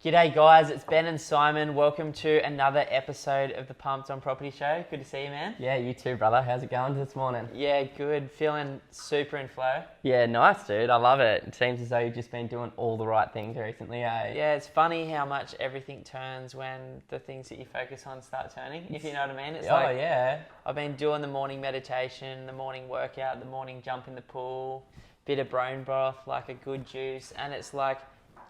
G'day guys, it's Ben and Simon. Welcome to another episode of the Pumped on Property Show. Good to see you, man. Yeah, you too, brother. How's it going this morning? Yeah, good. Feeling super in flow. Yeah, nice, dude. I love it. It seems as though you've just been doing all the right things recently, eh? Yeah, it's funny how much everything turns when the things that you focus on start turning, if you know what I mean. It's like, yeah. I've been doing the morning meditation, the morning workout, the morning jump in the pool, bit of bone broth, like a good juice, and it's like,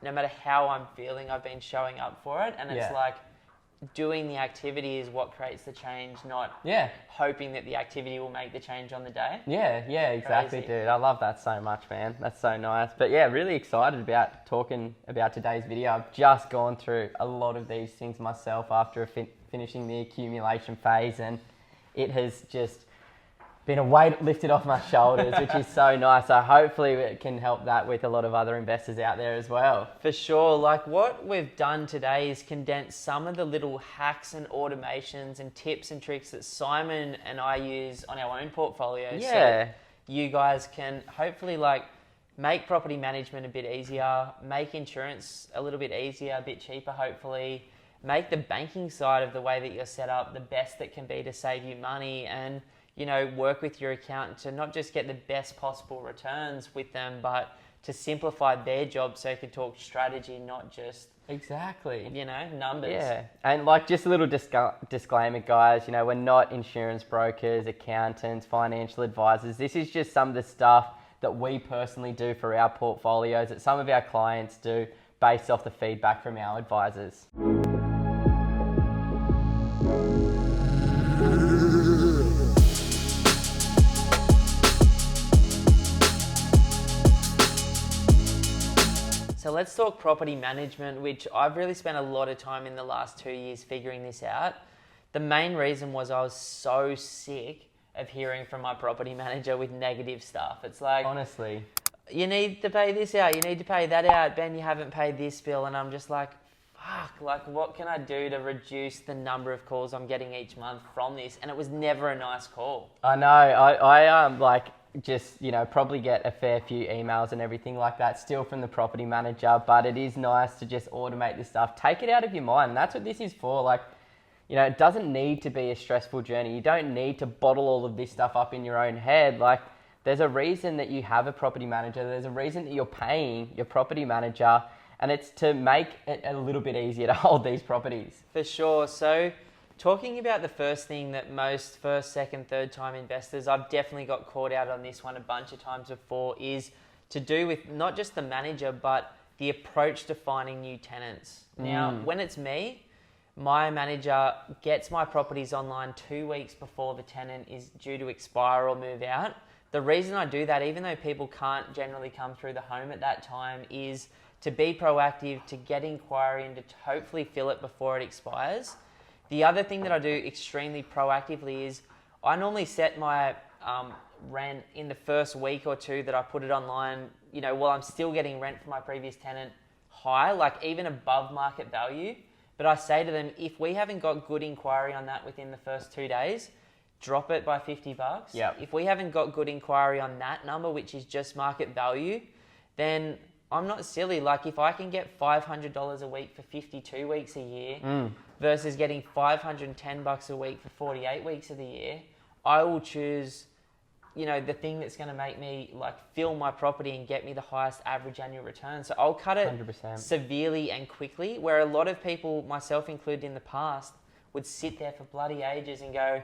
no matter how I'm feeling, I've been showing up for it. And it's like doing the activity is what creates the change, not hoping that the activity will make the change on the day. Yeah, exactly, Crazy. dude. I love that so much, man. That's so nice. But yeah, really excited about talking about today's video. I've just gone through a lot of these things myself after finishing the accumulation phase, and it has just been a weight lifted off my shoulders, which is so nice. So hopefully it can help that with a lot of other investors out there as well. For sure. Like what we've done today is condense some of the little hacks and automations and tips and tricks that Simon and I use on our own portfolios. Yeah. So you guys can hopefully like make property management a bit easier, make insurance a little bit easier, a bit cheaper hopefully, make the banking side of the way that you're set up the best that can be to save you money, and you know, work with your accountant to not just get the best possible returns with them, but to simplify their job so you can talk strategy, not just, Exactly. you know, numbers. Yeah, and like just a little disclaimer, guys, you know, we're not insurance brokers, accountants, financial advisors. This is just some of the stuff that we personally do for our portfolios that some of our clients do based off the feedback from our advisors. So let's talk property management, which I've really spent a lot of time in the last 2 years figuring this out. The main reason was I was so sick of hearing from my property manager with negative stuff. It's like, Honestly. you need to pay this out, you need to pay that out, Ben, you haven't paid this bill. And I'm just like, fuck, like what can I do to reduce the number of calls I'm getting each month from this? And it was never a nice call. I know, I like just, you know, probably get a fair few emails and everything like that still from the property manager, but it is nice to just automate this stuff. Take it out of your mind. And that's what this is for. Like, you know, it doesn't need to be a stressful journey. You don't need to bottle all of this stuff up in your own head. Like, there's a reason that you have a property manager. There's a reason that you're paying your property manager, and it's to make it a little bit easier to hold these properties. For sure. So talking about the first thing that most first, second, third time investors, I've definitely got caught out on this one a bunch of times before, is to do with not just the manager, but the approach to finding new tenants. Now, when it's me, my manager gets my properties online 2 weeks before the tenant is due to expire or move out. The reason I do that, even though people can't generally come through the home at that time, is to be proactive, to get inquiry and to hopefully fill it before it expires. The other thing that I do extremely proactively is I normally set my rent in the first week or two that I put it online, you know, while I'm still getting rent from my previous tenant high, like even above market value. But I say to them, if we haven't got good inquiry on that within the first 2 days, drop it by $50. Yep. If we haven't got good inquiry on that number, which is just market value, then I'm not silly. Like if I can get $500 a week for 52 weeks a year versus getting $510 a week for 48 weeks of the year, I will choose, you know, the thing that's going to make me like fill my property and get me the highest average annual return. So I'll cut it 100%. severely and quickly, where a lot of people, myself included in the past, would sit there for bloody ages and go,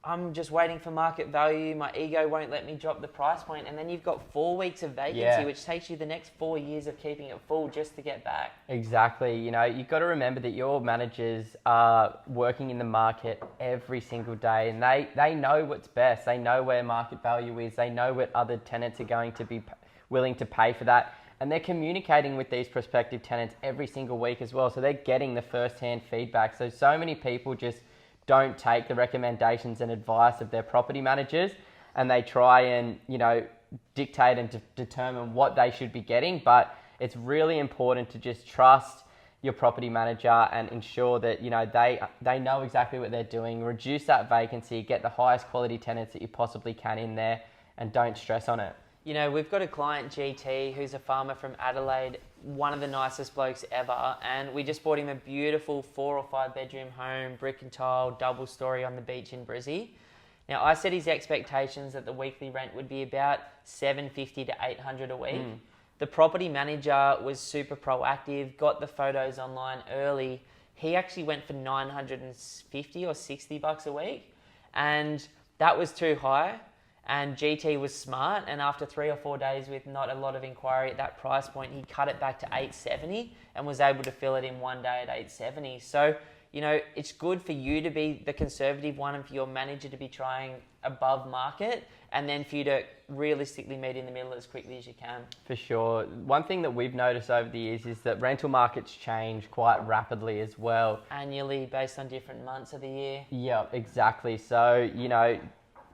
I'm just waiting for market value, my ego won't let me drop the price point, and then you've got 4 weeks of vacancy, which takes you the next 4 years of keeping it full just to get back. Exactly. You know, you've got to remember that your managers are working in the market every single day, and they know what's best. They know where market value is. They know what other tenants are going to be willing to pay for that. And they're communicating with these prospective tenants every single week as well. So they're getting the first-hand feedback. So many people just don't take the recommendations and advice of their property managers, and they try and, you know, dictate and determine what they should be getting. But it's really important to just trust your property manager and ensure that, you know, they know exactly what they're doing. Reduce that vacancy, get the highest quality tenants that you possibly can in there, and don't stress on it. You know, we've got a client, GT, who's a farmer from Adelaide, one of the nicest blokes ever, and we just bought him a beautiful 4 or 5 bedroom home, brick and tile, double story on the beach in Brizzy. Now, I set his expectations that the weekly rent would be about $750 to $800 a week. The property manager was super proactive, got the photos online early. He actually went for $950 or $60 a week, and that was too high. And GT was smart, and after 3 or 4 days with not a lot of inquiry at that price point, he cut it back to $870 and was able to fill it in one day at $870. So, you know, it's good for you to be the conservative one and for your manager to be trying above market, and then for you to realistically meet in the middle as quickly as you can. For sure. One thing that we've noticed over the years is that rental markets change quite rapidly as well. Annually, based on different months of the year. Yeah, exactly. So, you know,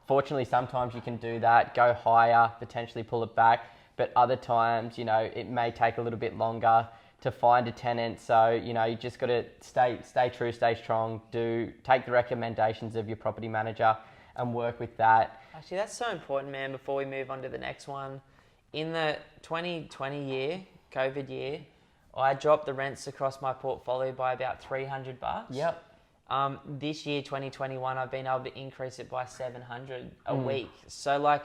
fortunately, sometimes you can do that, go higher, potentially pull it back. But other times, you know, it may take a little bit longer to find a tenant. So, you know, you just got to stay true, stay strong, take the recommendations of your property manager and work with that. Actually, that's so important, man, before we move on to the next one. In the 2020 year, COVID year, I dropped the rents across my portfolio by about $300. Yep. This year, 2021, I've been able to increase it by $700 a week. So, like,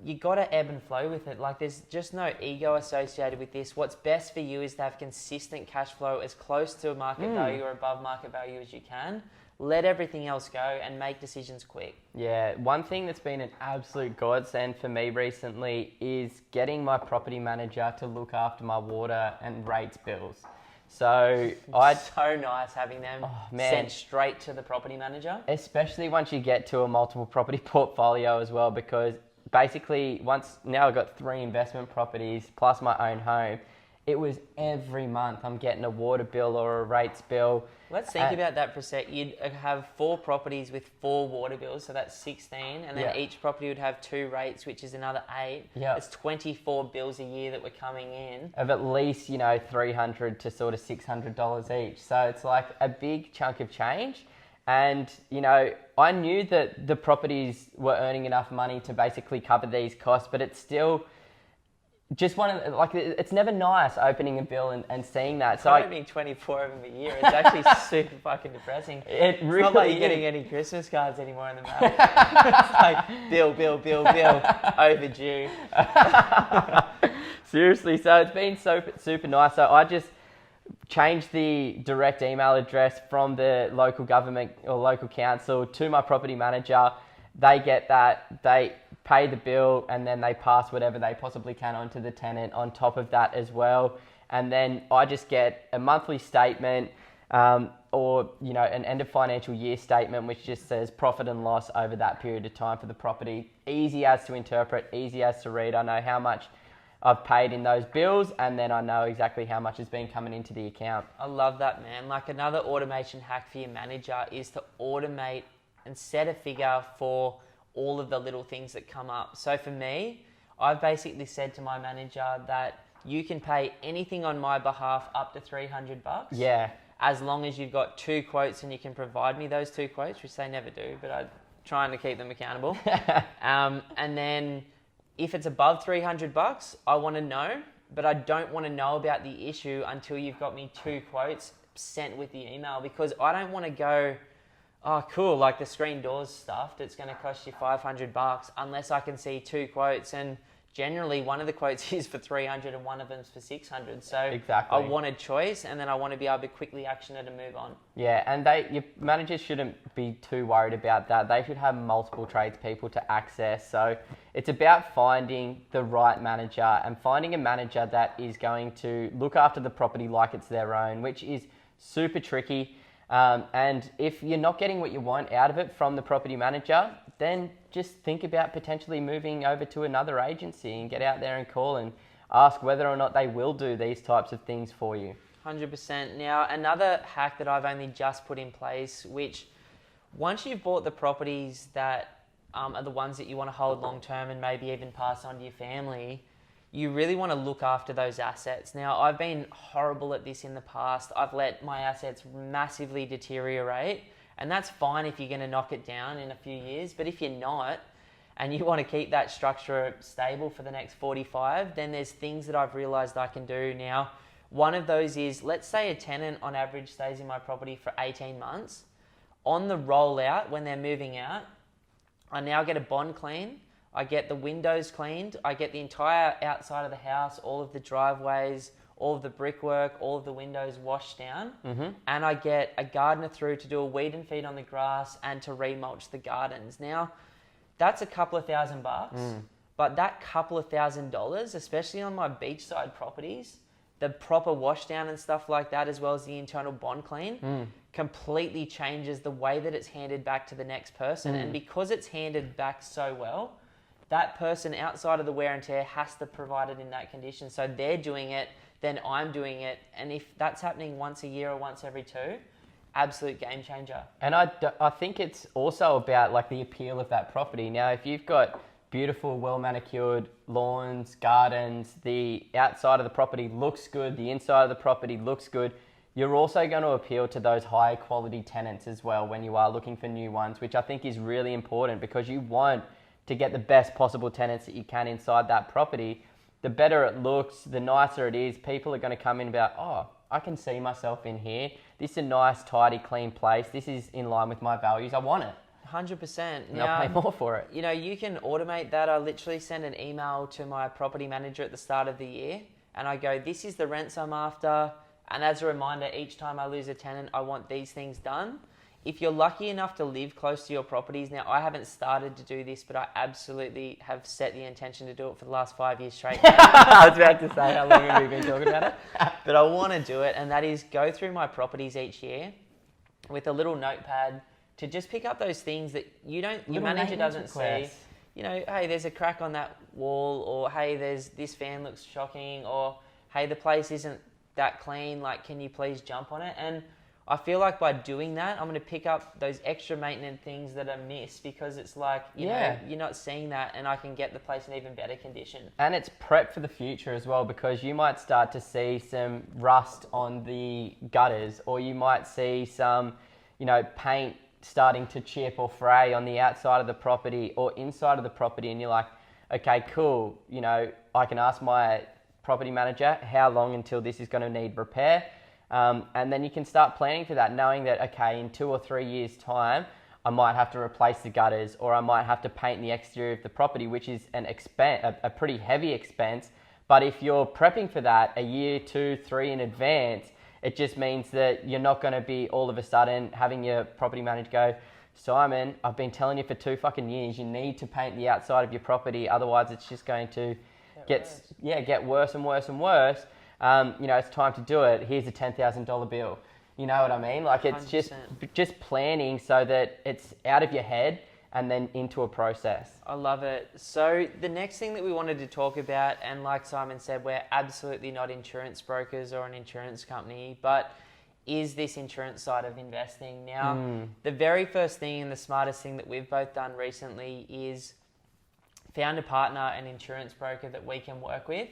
you got to ebb and flow with it. Like, there's just no ego associated with this. What's best for you is to have consistent cash flow as close to market value or above market value as you can. Let everything else go and make decisions quick. Yeah, one thing that's been an absolute godsend for me recently is getting my property manager to look after my water and rates bills. So so nice having them sent straight to the property manager. Especially once you get to a multiple property portfolio as well, because basically now I've got 3 investment properties plus my own home. It was every month I'm getting a water bill or a rates bill. Let's think about that for a sec. You'd have 4 properties with 4 water bills, so that's 16, and then each property would have 2 rates, which is another 8. Yeah. It's 24 bills a year that were coming in. Of at least, you know, $300 to sort of $600 each. So it's like a big chunk of change. And, you know, I knew that the properties were earning enough money to basically cover these costs, but it's still just it's never nice opening a bill and seeing that. So opening 24 of them a year, it's actually super fucking depressing. It really it's not like you're getting any Christmas cards anymore in the mail. It's like bill, overdue. Seriously, so it's been super nice. So I just changed the direct email address from the local government or local council to my property manager. They get that, they pay the bill, and then they pass whatever they possibly can onto the tenant on top of that as well. And then I just get a monthly statement or, you know, an end of financial year statement, which just says profit and loss over that period of time for the property. Easy as to interpret, easy as to read. I know how much I've paid in those bills, and then I know exactly how much has been coming into the account. I love that, man. Like, another automation hack for your manager is to automate and set a figure for all of the little things that come up. So for me, I've basically said to my manager that you can pay anything on my behalf up to $300. Yeah. As long as you've got 2 quotes and you can provide me those 2 quotes, which they never do, but I'm trying to keep them accountable. And then if it's above $300, I want to know, but I don't want to know about the issue until you've got me 2 quotes sent with the email, because I don't want to go, oh, cool, like the screen doors stuff that's going to cost you $500 unless I can see 2 quotes. And generally, one of the quotes is for $300 and one of them's for $600. So exactly. I want a choice, and then I want to be able to quickly action it and move on. Yeah, and your managers shouldn't be too worried about that. They should have multiple tradespeople to access. So it's about finding the right manager and finding a manager that is going to look after the property like it's their own, which is super tricky. And if you're not getting what you want out of it from the property manager, then just think about potentially moving over to another agency and get out there and call and ask whether or not they will do these types of things for you. 100%. Now, another hack that I've only just put in place, which once you've bought the properties that are the ones that you want to hold long term and maybe even pass on to your family, you really want to look after those assets. Now, I've been horrible at this in the past. I've let my assets massively deteriorate, and that's fine if you're going to knock it down in a few years. But if you're not, and you want to keep that structure stable for the next 45, then there's things that I've realized I can do now. One of those is, let's say a tenant on average stays in my property for 18 months. On the rollout, when they're moving out, I now get a bond clean. I get the windows cleaned. I get the entire outside of the house, all of the driveways, all of the brickwork, all of the windows washed down. And I get a gardener through to do a weed and feed on the grass and to remulch the gardens. Now, that's a couple of $1,000, but that couple of $1,000, especially on my beachside properties, the proper wash down and stuff like that, as well as the internal bond clean, completely changes the way that it's handed back to the next person. And because it's handed back so well, that person outside of the wear and tear has to provide it in that condition. So they're doing it, then I'm doing it. And if that's happening once a year or once every two, absolute game changer. And I think it's also about like the appeal of that property. Now, if you've got beautiful, well manicured lawns, gardens, the outside of the property looks good, the inside of the property looks good, you're also going to appeal to those high quality tenants as well when you are looking for new ones, which I think is really important, because you want to get the best possible tenants that you can inside that property. The better it looks, the nicer it is. People are going to come in about, oh, I can see myself in here. This is a nice, tidy, clean place. This is in line with my values. I want it. 100%. And I'll pay more for it. You know, you can automate that. I literally send an email to my property manager at the start of the year, and I go, this is the rents I'm after. And as a reminder, each time I lose a tenant, I want these things done. If you're lucky enough to live close to your properties, now I haven't started to do this, but I absolutely have set the intention to do it for the last 5 years straight. I was about to say, how long have we been talking about it? But I want to do it, and that is go through my properties each year with a little notepad to just pick up those things that your manager doesn't see. You know, hey, there's a crack on that wall, or hey, this fan looks shocking, or hey, the place isn't that clean, like, can you please jump on it? And I feel like by doing that, I'm going to pick up those extra maintenance things that are missed, because it's like, you know, you're not seeing that, and I can get the place in even better condition. And it's prep for the future as well, because you might start to see some rust on the gutters, or you might see some, you know, paint starting to chip or fray on the outside of the property or inside of the property. And you're like, okay, cool. You know, I can ask my property manager how long until this is going to need repair. And then you can start planning for that, knowing that, okay, in 2 or 3 years' time, I might have to replace the gutters, or I might have to paint the exterior of the property, which is a pretty heavy expense. But if you're prepping for that a year, 2, 3 in advance, it just means that you're not going to be all of a sudden having your property manager go, Simon, I've been telling you for 2 fucking years, you need to paint the outside of your property, otherwise it's just going to get worse and worse and worse. You know, it's time to do it. Here's a $10,000 bill. You know what I mean? Like, it's 100%. just planning so that it's out of your head and then into a process. I love it. So the next thing that we wanted to talk about, and like Simon said, we're absolutely not insurance brokers or an insurance company, but is this insurance side of investing. Now, the very first thing and the smartest thing that we've both done recently is found a partner, an insurance broker that we can work with,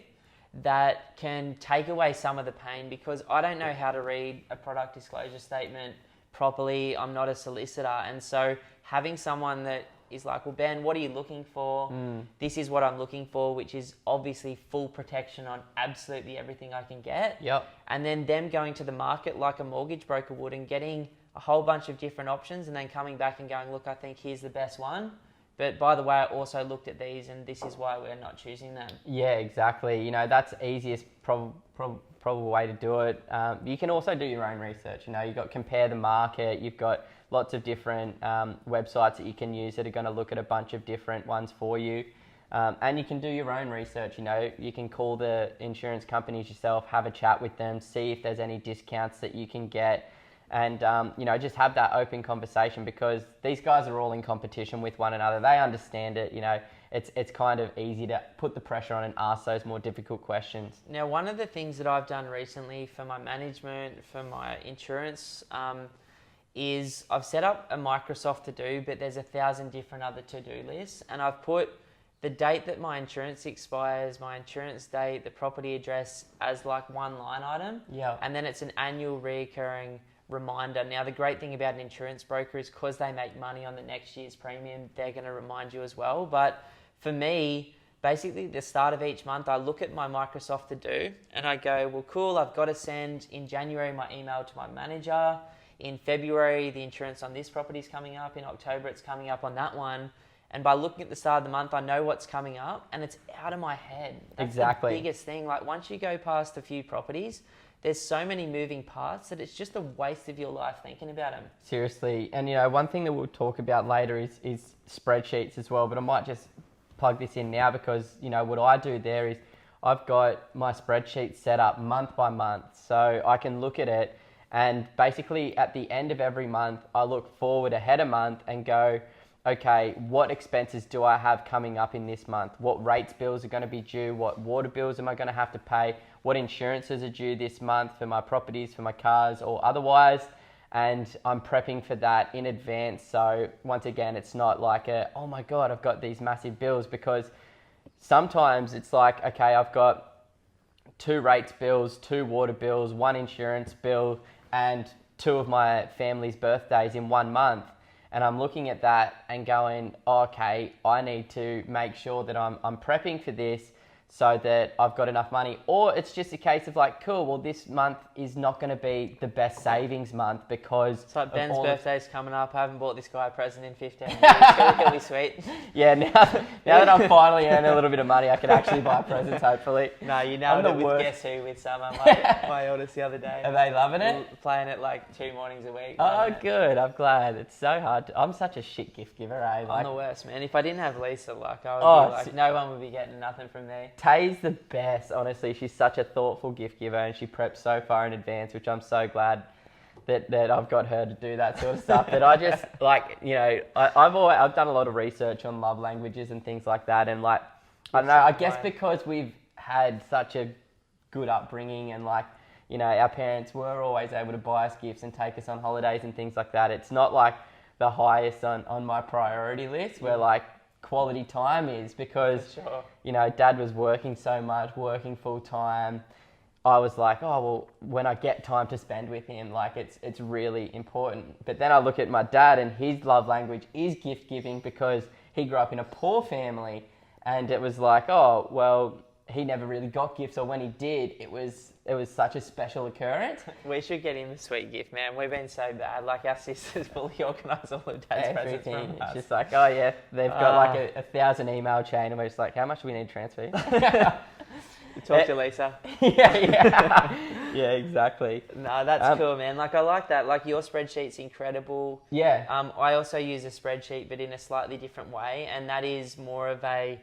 that can take away some of the pain, because I don't know how to read a product disclosure statement properly. I'm not a solicitor. And so having someone that is like, well, Ben, what are you looking for? This is what I'm looking for, which is obviously full protection on absolutely everything I can get. Yep. And then them going to the market like a mortgage broker would and getting a whole bunch of different options, and then coming back and going, look, I think here's the best one. But by the way, I also looked at these, and this is why we're not choosing them. Yeah, exactly. You know, that's the easiest probable way to do it. You can also do your own research. You know, you've got Compare the Market. You've got lots of different websites that you can use that are going to look at a bunch of different ones for you. And you can do your own research. You know, you can call the insurance companies yourself, have a chat with them, see if there's any discounts that you can get. And, you know, just have that open conversation, because these guys are all in competition with one another. They understand it. You know, it's kind of easy to put the pressure on and ask those more difficult questions. Now, one of the things that I've done recently for my management, for my insurance, is I've set up a Microsoft to-do, but there's 1,000 different other to-do lists. And I've put the date that my insurance expires, my insurance date, the property address as like one line item. Yeah. And then it's an annual recurring reminder. Now, the great thing about an insurance broker is because they make money on the next year's premium, they're going to remind you as well. But for me, basically the start of each month, I look at my Microsoft To Do and I go, well, cool, I've got to send in January my email to my manager. In February, the insurance on this property is coming up. In October, it's coming up on that one. And by looking at the start of the month, I know what's coming up and it's out of my head. That's Exactly. the biggest thing. Like once you go past a few properties, there's so many moving parts that it's just a waste of your life thinking about them. Seriously. And, one thing that we'll talk about later is spreadsheets as well, but I might just plug this in now because, what I do there is I've got my spreadsheet set up month by month. So I can look at it and basically at the end of every month, I look forward ahead a month and go, okay, what expenses do I have coming up in this month? What rates bills are going to be due? What water bills am I going to have to pay? What insurances are due this month for my properties, for my cars or otherwise? And I'm prepping for that in advance. So once again, it's not like oh my God, I've got these massive bills, because sometimes it's like, okay, I've got 2 rates bills, 2 water bills, 1 insurance bill, and 2 of my family's birthdays in 1 month. And I'm looking at that and going, okay, I need to make sure that I'm prepping for this so that I've got enough money. Or it's just a case of like, cool, well, this month is not going to be the best savings month because... It's like Ben's birthday's coming up. I haven't bought this guy a present in 15 years. It'll be sweet. Yeah, now that I'm finally earning a little bit of money, I can actually buy presents, hopefully. No, you nailed it with Guess Who with Summer, my eldest the other day. Are they loving it? Playing it like 2 mornings a week. Oh, good. I'm glad. It's so hard. I'm such a shit gift giver, eh? I'm the worst, man. If I didn't have Lisa, I would be like, no one would be getting nothing from me. Tay's the best, honestly. She's such a thoughtful gift giver and she preps so far in advance, which I'm so glad that I've got her to do that sort of stuff. But I just I've done a lot of research on love languages and things like that, and like I don't know, I guess because we've had such a good upbringing and like our parents were always able to buy us gifts and take us on holidays and things like that. It's not like the highest on my priority list where like quality time is, because Dad was working so much, working full time. I was like, oh well, when I get time to spend with him, like it's really important. But then I look at my dad and his love language is gift giving because he grew up in a poor family, and it was like, oh well, he never really got gifts, or when he did, it was such a special occurrence. We should get him a sweet gift, man. We've been so bad. Like our sisters fully organise all of Dad's presents from us. It's just like, oh yeah, they've got like a 1,000 email chain, and we're just like, how much do we need to transfer? Talk to Lisa. Yeah, exactly. No, that's cool, man. Like I like that. Like your spreadsheet's incredible. Yeah. I also use a spreadsheet, but in a slightly different way, and that is more of a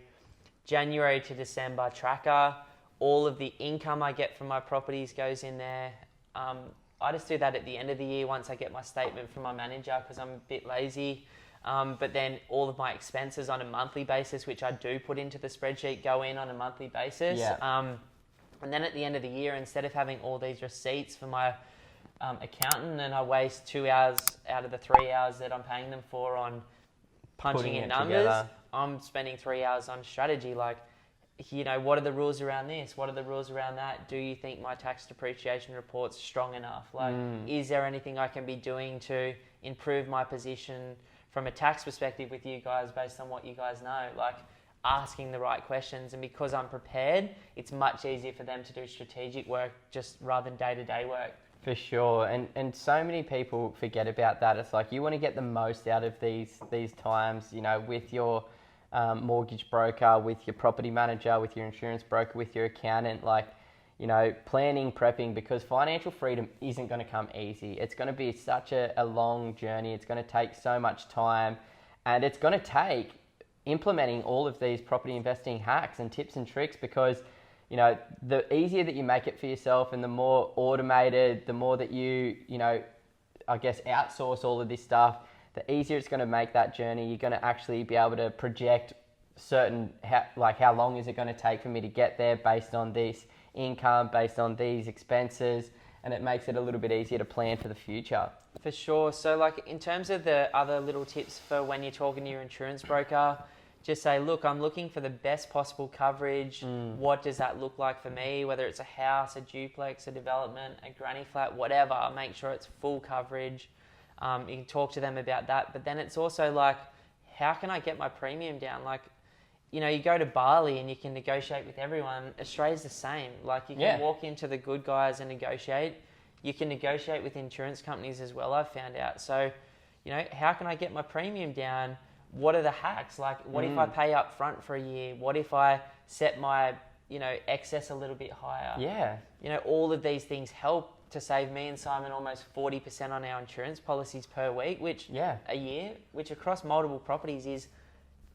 January to December tracker. All of the income I get from my properties goes in there. I just do that at the end of the year once I get my statement from my manager because I'm a bit lazy. But then all of my expenses on a monthly basis, which I do put into the spreadsheet, go in on a monthly basis. Yeah. And then at the end of the year, instead of having all these receipts for my accountant, and I waste 2 hours out of the 3 hours that I'm paying them for on punching in numbers, together. I'm spending 3 hours on strategy. Like, what are the rules around this? What are the rules around that? Do you think my tax depreciation report's strong enough? Like, is there anything I can be doing to improve my position from a tax perspective with you guys based on what you guys know? Like, asking the right questions. And because I'm prepared, it's much easier for them to do strategic work just rather than day-to-day work. For sure. And so many people forget about that. It's like you want to get the most out of these times, with your mortgage broker, with your property manager, with your insurance broker, with your accountant, planning, prepping, because financial freedom isn't going to come easy. It's going to be such a long journey. It's going to take so much time, and it's going to take implementing all of these property investing hacks and tips and tricks, because the easier that you make it for yourself and the more automated, the more that you I guess outsource all of this stuff, the easier it's going to make that journey. You're going to actually be able to project how long is it going to take for me to get there based on this income, based on these expenses, and it makes it a little bit easier to plan for the future. For sure. So in terms of the other little tips for when you're talking to your insurance broker, just say, look, I'm looking for the best possible coverage. What does that look like for me? Whether it's a house, a duplex, a development, a granny flat, whatever, make sure it's full coverage. You can talk to them about that. But then it's also like, how can I get my premium down? Like, you know, you go to Bali and you can negotiate with everyone. Australia's the same. Like, you can walk into the good guys and negotiate. You can negotiate with insurance companies as well, I've found out. So, you know, how can I get my premium down? What are the hacks? Like, what if I pay up front for a year? What if I set my, you know, excess a little bit higher? Yeah. You know, all of these things help to save me and Simon almost 40% on our insurance policies per week, which a year, which across multiple properties is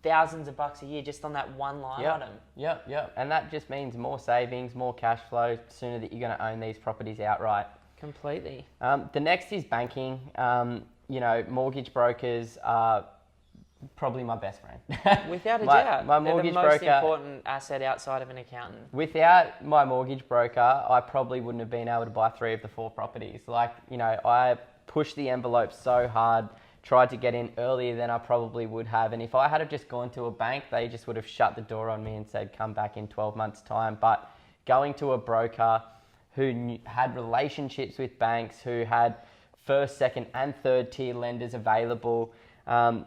thousands of bucks a year just on that one line item. Yep. And that just means more savings, more cash flow sooner that you're going to own these properties outright. Completely. The next is banking. You know, mortgage brokers are probably my best friend. Without a doubt. My mortgage They're the most broker, important asset outside of an accountant. Without my mortgage broker, I probably wouldn't have been able to buy 3 of the 4 properties. Like, you know, I pushed the envelope so hard, tried to get in earlier than I probably would have. And if I had just gone to a bank, they just would have shut the door on me and said, come back in 12 months' time. But going to a broker who had relationships with banks, who had first, second and third tier lenders available,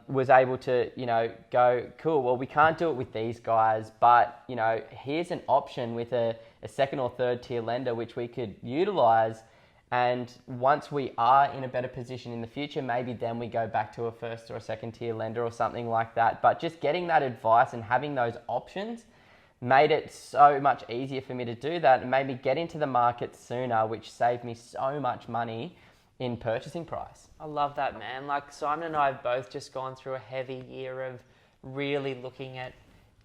was able to, you know, go, cool, well, we can't do it with these guys, but, you know, here's an option with a second or third tier lender which we could utilize. And once we are in a better position in the future, maybe then we go back to a first or a second tier lender or something like that. But just getting that advice and having those options made it so much easier for me to do that, and made me get into the market sooner, which saved me so much money in purchasing price. I love that, man. Like, Simon and I have both just gone through a heavy year of really looking at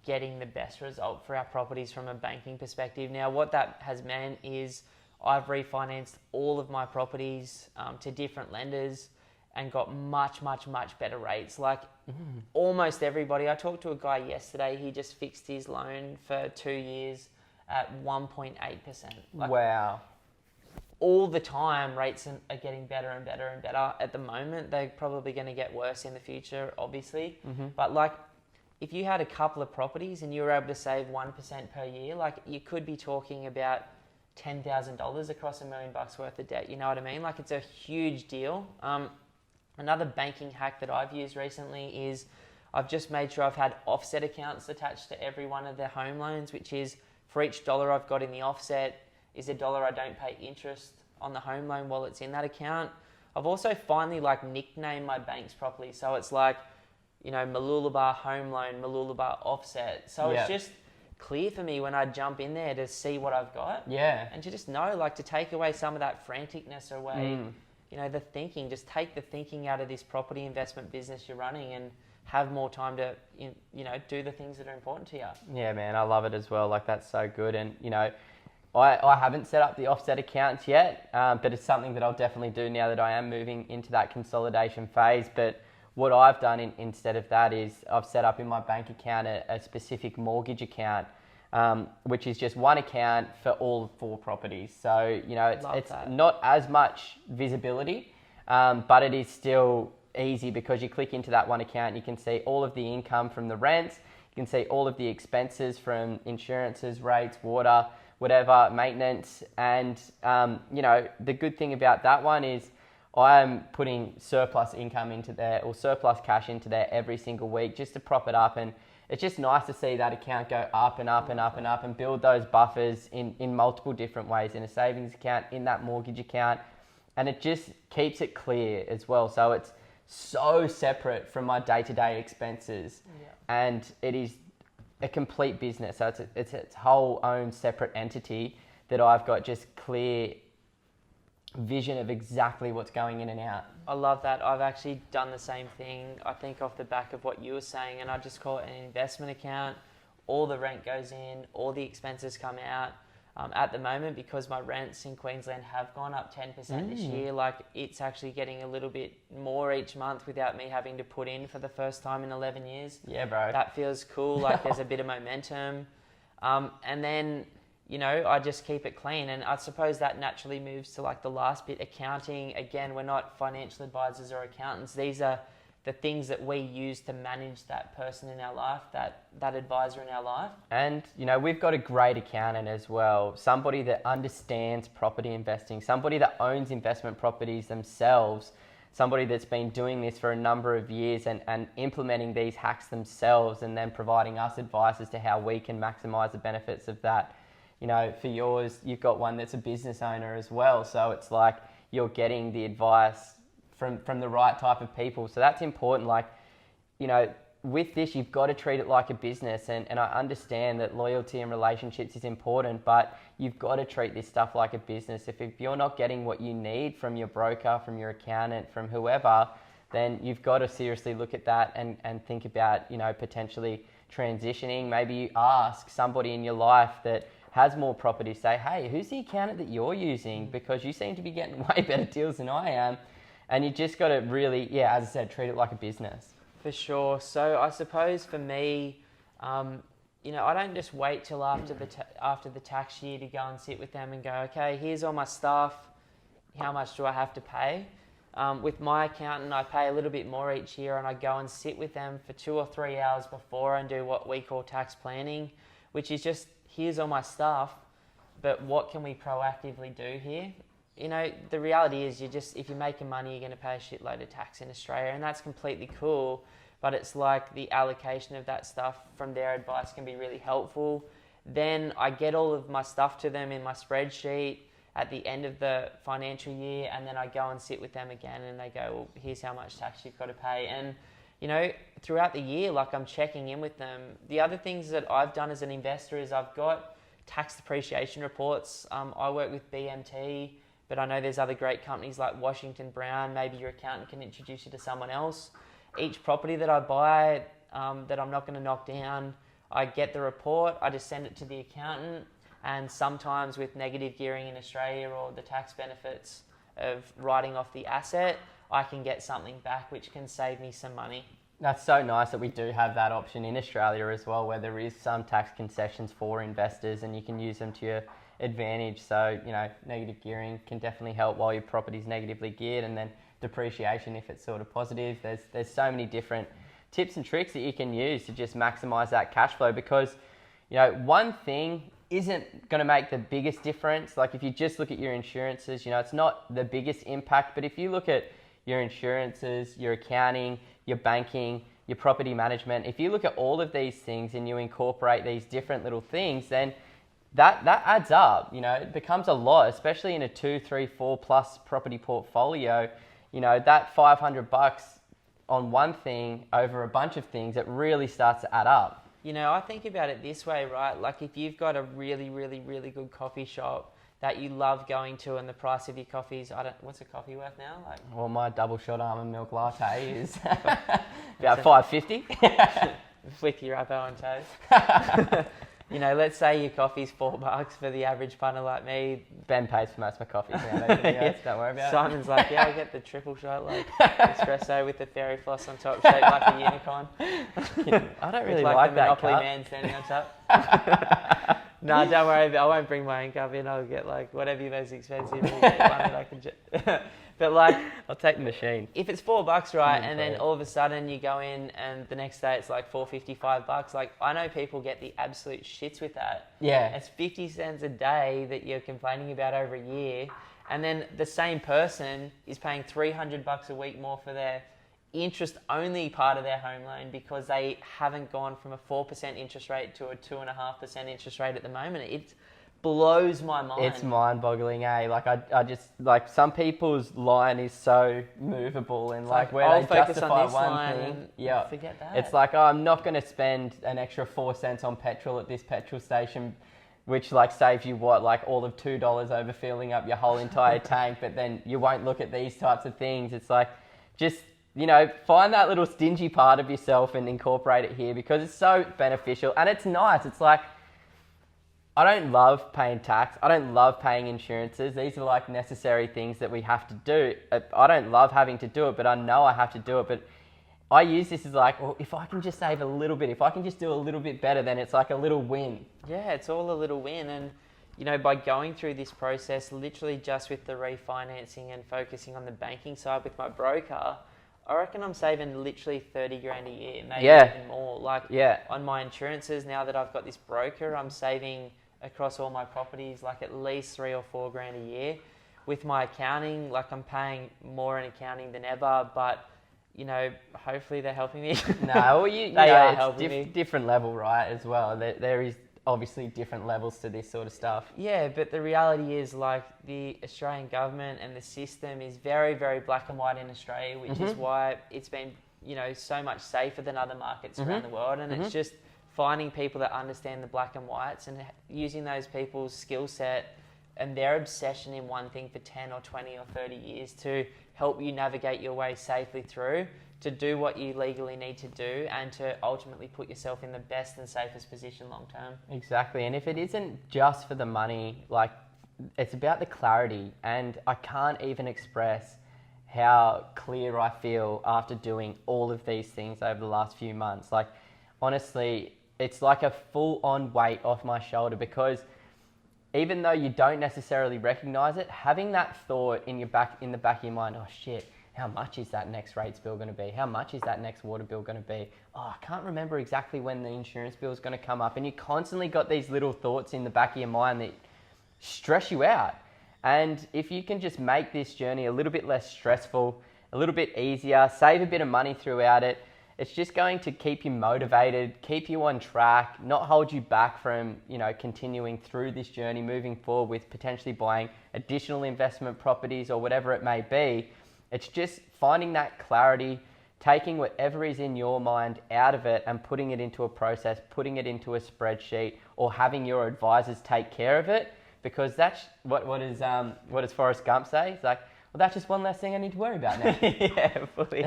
getting the best result for our properties from a banking perspective. Now, what that has meant is I've refinanced all of my properties to different lenders and got much, much, much better rates. Like, almost everybody. I talked to a guy yesterday, he just fixed his loan for 2 years at 1.8%. Like, wow. All the time, rates are getting better and better and better. At the moment, they're probably going to get worse in the future, obviously. But like, if you had a couple of properties and you were able to save 1% per year, like, you could be talking about $10,000 across $1 million worth of debt. You know what I mean? Like, it's a huge deal. Another banking hack that I've used recently is I've just made sure I've had offset accounts attached to every one of their home loans, which is for each dollar I've got in the offset is a dollar I don't pay interest on the home loan while it's in that account. I've also finally like nicknamed my banks properly. So it's like, you know, Mooloolaba home loan, Mooloolaba offset. So it's just clear for me when I jump in there to see what I've got. Yeah. And to just know, like, to take away some of that franticness away, you know, the thinking, just take the thinking out of this property investment business you're running and have more time to, you know, do the things that are important to you. Yeah, man, I love it as well. Like, that's so good. And, you know, I haven't set up the offset accounts yet, but it's something that I'll definitely do now that I am moving into that consolidation phase. But what I've done instead of that is I've set up in my bank account a specific mortgage account, which is just one account for all 4 properties. So, you know, it's not as much visibility, but it is still easy because you click into that one account, you can see all of the income from the rents, you can see all of the expenses from insurances, rates, water, whatever, maintenance. And, you know, the good thing about that one is I'm putting surplus income into there or surplus cash into there every single week just to prop it up. And it's just nice to see that account go up and up and up and up and build those buffers in multiple different ways, in a savings account, in that mortgage account. And it just keeps it clear as well. So it's so separate from my day-to-day expenses. And it is a complete business. So it's its whole own separate entity that I've got just clear vision of exactly what's going in and out. I love that. I've actually done the same thing, I think, off the back of what you were saying, and I just call it an investment account. All the rent goes in, all the expenses come out. At the moment, because my rents in Queensland have gone up 10% this year, like, it's actually getting a little bit more each month without me having to put in for the first time in 11 years. Yeah, bro. That feels cool. Like, there's a bit of momentum. And then, you know, I just keep it clean. And I suppose that naturally moves to like the last bit, accounting. Again, we're not financial advisors or accountants. These are the things that we use to manage that person in our life, that advisor in our life. And, you know, we've got a great accountant as well, somebody that understands property investing, somebody that owns investment properties themselves, somebody that's been doing this for a number of years and implementing these hacks themselves and then providing us advice as to how we can maximize the benefits of that. You know, for yours, you've got one that's a business owner as well. So it's like you're getting the advice from the right type of people. So that's important. Like, you know, with this, you've got to treat it like a business. And I understand that loyalty and relationships is important, but you've got to treat this stuff like a business. If you're not getting what you need from your broker, from your accountant, from whoever, then you've got to seriously look at that and think about, you know, potentially transitioning. Maybe you ask somebody in your life that has more property, say, hey, who's the accountant that you're using? Because you seem to be getting way better deals than I am. And you just got to really, yeah, as I said, treat it like a business. For sure. So I suppose for me, you know, I don't just wait till after the tax year to go and sit with them and go, okay, here's all my stuff. How much do I have to pay? With my accountant, I pay a little bit more each year, and I go and sit with them for 2 or 3 hours before and do what we call tax planning, which is just, here's all my stuff, but what can we proactively do here? You know, the reality is if you're making money, you're going to pay a shitload of tax in Australia, and that's completely cool. But it's like the allocation of that stuff from their advice can be really helpful. Then I get all of my stuff to them in my spreadsheet at the end of the financial year, and then I go and sit with them again, and they go, well, here's how much tax you've got to pay. And, you know, throughout the year, like, I'm checking in with them. The other things that I've done as an investor is I've got tax depreciation reports. I work with BMT, but I know there's other great companies like Washington Brown. Maybe your accountant can introduce you to someone else. Each property that I buy that I'm not going to knock down, I get the report, I just send it to the accountant, and sometimes with negative gearing in Australia or the tax benefits of writing off the asset, I can get something back which can save me some money. That's so nice that we do have that option in Australia as well, where there is some tax concessions for investors and you can use them to your advantage. So, you know, negative gearing can definitely help while your property's negatively geared, and then depreciation if it's sort of positive. There's so many different tips and tricks that you can use to just maximize that cash flow, because, you know, one thing isn't going to make the biggest difference. Like, if you just look at your insurances, you know, it's not the biggest impact, but if you look at your insurances, your accounting, your banking, your property management, if you look at all of these things and you incorporate these different little things, then that adds up. You know, it becomes a lot, especially in a 2, 3, 4 plus property portfolio. You know, that $500 on one thing over a bunch of things, it really starts to add up. You know, I think about it this way, right? Like, if you've got a really, really, really good coffee shop that you love going to, and the price of your coffees, what's a coffee worth now? Like, well, my double shot almond milk latte is about $5.50 with your Apple on toast. You know, let's say your coffee's $4 for the average punter like me. Ben pays for most of my coffees nowadays. Yeah. Don't worry about Simon's like, yeah, I'll get the triple shot, like espresso with the fairy floss on top, shaped like a unicorn. I don't really like like the that Monopoly cup. man standing on top. No, don't worry. I won't bring my own cup in. I'll get like whatever your most expensive. One that I can but like, I'll take the machine. if it's $4, right, and then all of a sudden you go in and the next day it's like $4.55. Like, I know people get the absolute shits with that. Yeah. It's 50 cents a day that you're complaining about over a year, and then the same person is paying $300 a week more for their interest-only part of their home loan because they haven't gone from a 4% interest rate to a 2.5% interest rate at the moment. It blows my mind. It's mind-boggling, eh? Like, I just, like, some people's line is so movable, and like where I'll they focus justify on this one line thing, and yeah, forget that. It's like, oh, I'm not going to spend an extra 4 cents on petrol at this petrol station, which like saves you what, like all of $2 over filling up your whole entire tank, but then you won't look at these types of things. It's like, just, you know, find that little stingy part of yourself and incorporate it here, because it's so beneficial and it's nice. It's like, I don't love paying tax. I don't love paying insurances. These are like necessary things that we have to do. I don't love having to do it, but I know I have to do it. But I use this as like, well, if I can just save a little bit, if I can just do a little bit better, then it's like a little win. Yeah, it's all a little win. And, you know, by going through this process, literally just with the refinancing and focusing on the banking side with my broker, I reckon I'm saving literally 30 grand a year, maybe Yeah. even more. Like Yeah. on my insurances, now that I've got this broker, I'm saving across all my properties like at least 3 or 4 grand a year. With my accounting, like I'm paying more in accounting than ever, but you know, hopefully they're helping me. No, well, you They know, are it's helping me. different level, right, as well. There is obviously different levels to this sort of stuff. Yeah, but the reality is like the Australian government and the system is very, very black and white in Australia, which is why it's been, you know, so much safer than other markets around the world. And it's just finding people that understand the black and whites and using those people's skill set and their obsession in one thing for 10 or 20 or 30 years to help you navigate your way safely through, to do what you legally need to do, and to ultimately put yourself in the best and safest position long term. Exactly. And if it isn't just for the money, like it's about the clarity. And I can't even express how clear I feel after doing all of these things over the last few months. Like, honestly, it's like a full on weight off my shoulder, because even though you don't necessarily recognize it, having that thought in the back of your mind, oh shit, how much is that next rates bill going to be? How much is that next water bill going to be? Oh, I can't remember exactly when the insurance bill is going to come up. And you constantly got these little thoughts in the back of your mind that stress you out. And if you can just make this journey a little bit less stressful, a little bit easier, save a bit of money throughout it, it's just going to keep you motivated, keep you on track, not hold you back from, you know, continuing through this journey, moving forward with potentially buying additional investment properties or whatever it may be. It's just finding that clarity, taking whatever is in your mind out of it and putting it into a process, putting it into a spreadsheet, or having your advisors take care of it. Because that's what does Forrest Gump say? It's like, well, that's just one less thing I need to worry about now. Yeah, fully.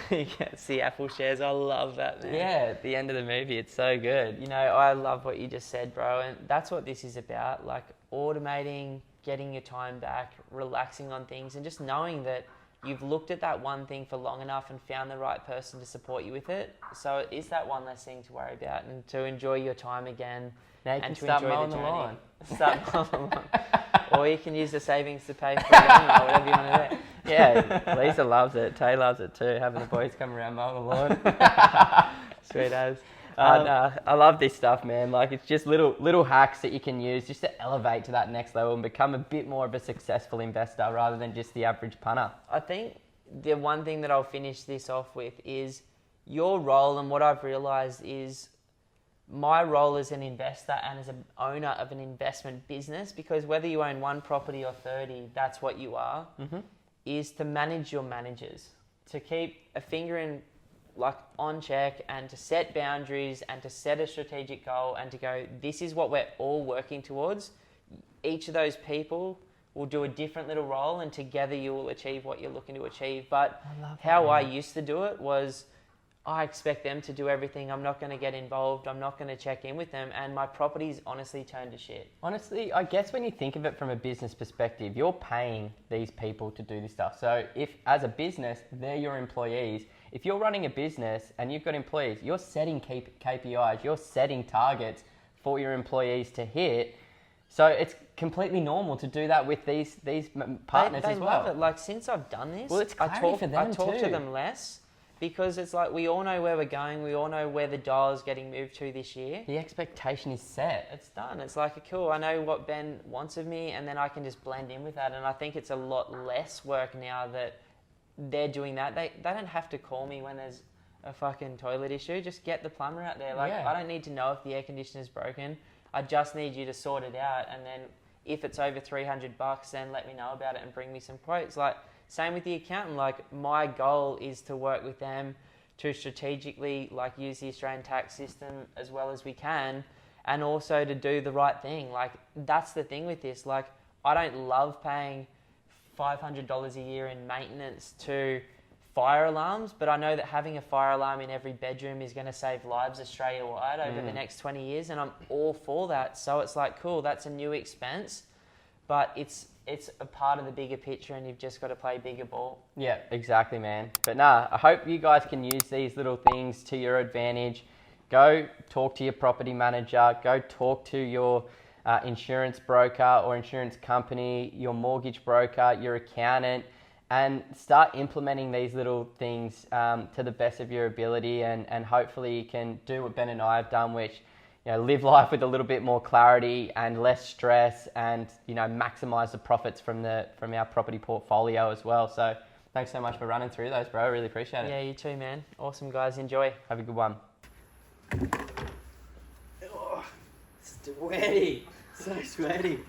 You can see Apple shares. I love that, man. Yeah, at the end of the movie, it's so good. You know, I love what you just said, bro. And that's what this is about. Like automating, getting your time back, relaxing on things, and just knowing that you've looked at that one thing for long enough and found the right person to support you with it. So it is that one less thing to worry about and to enjoy your time again. Now you and can to start enjoy mowing the the journey. lawn. Start mowing the lawn. Or you can use the savings to pay for it, or whatever you want to do. Yeah, Lisa loves it. Tay loves it too, having the boys come around mowing the lawn. Sweet as. I love this stuff, man. Like, it's just little hacks that you can use just to elevate to that next level and become a bit more of a successful investor rather than just the average punter. I think the one thing that I'll finish this off with is your role, and what I've realized is my role as an investor and as an owner of an investment business, because whether you own one property or 30, that's what you are, is to manage your managers, to keep a finger in, like, on check, and to set boundaries and to set a strategic goal and to go, this is what we're all working towards. Each of those people will do a different little role, and together you will achieve what you're looking to achieve. But how I used to do it was, I expect them to do everything. I'm not going to get involved. I'm not going to check in with them. And my properties honestly turned to shit. Honestly, I guess when you think of it from a business perspective, you're paying these people to do this stuff. So if, as a business, they're your employees, if you're running a business and you've got employees, you're setting KPIs, you're setting targets for your employees to hit. So it's completely normal to do that with these partners They as well. love it. Like, since I've done this, Well, it's I clarity talk, for them I talk to too. them less, because it's like we all know where we're going. We all know where the dial is getting moved to this year. The expectation is set. It's done. It's like, cool, I know what Ben wants of me, and then I can just blend in with that. And I think it's a lot less work now that they're doing that. They don't have to call me when there's a fucking toilet issue. Just get the plumber out there. Like, Yeah. I don't need to know if the air conditioner's broken. I just need you to sort it out. And then if it's over $300, then let me know about it and bring me some quotes. Like, same with the accountant. Like, my goal is to work with them to strategically, like, use the Australian tax system as well as we can, and also to do the right thing. Like, that's the thing with this. Like, I don't love paying $500 a year in maintenance to fire alarms, but I know that having a fire alarm in every bedroom is going to save lives Australia-wide over the next 20 years, and I'm all for that. So it's like, cool, that's a new expense, but it's a part of the bigger picture, and you've just got to play bigger ball. Yeah, exactly, man. But nah, I hope you guys can use these little things to your advantage. Go talk to your property manager, go talk to your insurance broker or insurance company, your mortgage broker, your accountant, and start implementing these little things to the best of your ability, and hopefully you can do what Ben and I have done, which, live life with a little bit more clarity and less stress, and maximize the profits from our property portfolio as well. So thanks so much for running through those, bro. I really appreciate it. Yeah, you too, man. Awesome, guys. Enjoy. Have a good one. Oh, sweaty. So sweaty.